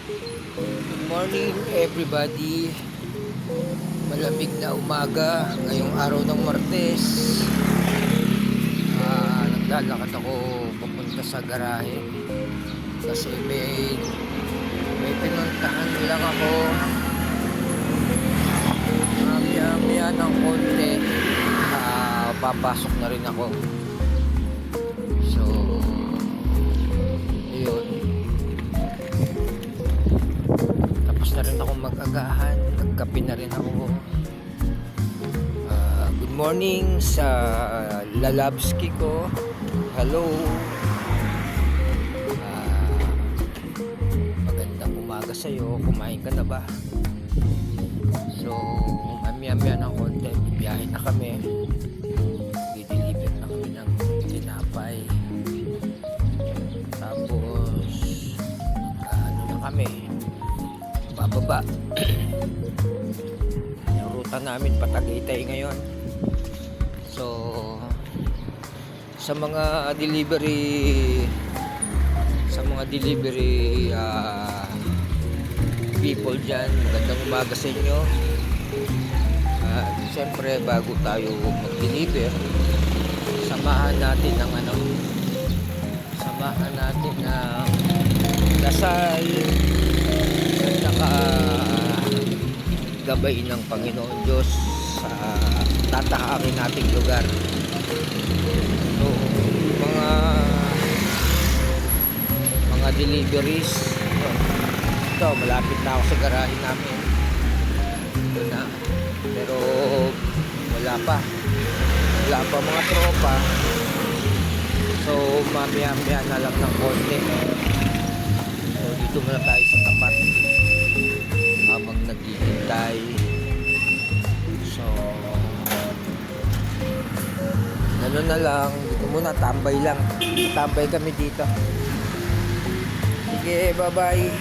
Good morning everybody. Malamig na umaga ngayong araw ng Martes. Naglalakad ako papunta sa garahe kasi may pinuntahan lang ako. Maya ng konti papasok na rin ako. So yun, tapos na rin ako mag-agahan, nagkape na rin ako. Good morning sa lalabski ko. Hello. Magandang umaga sa'yo. Kumain ka na ba? So maya ng konti bibiyahin na kami. Dideliver na kami ng tinapay. Tapos ano na kami, bababa. Yung ruta namin Patagitay ngayon. So sa mga delivery people dyan, magandang umaga sa inyo. Siyempre bago tayo mag-deliver, samahan natin ng dasal at saka gabay ng Panginoon Diyos sa tatahakin nating lugar. So mga deliveries, ito malapit na ako sa garahe namin. Ito na, pero wala pa mga tropa. So mamaya na lang ng konti. So dito muna tayo sa tapat habang naghihintay. So gano'n na lang, dito muna, tambay kami dito. Sige, bye bye.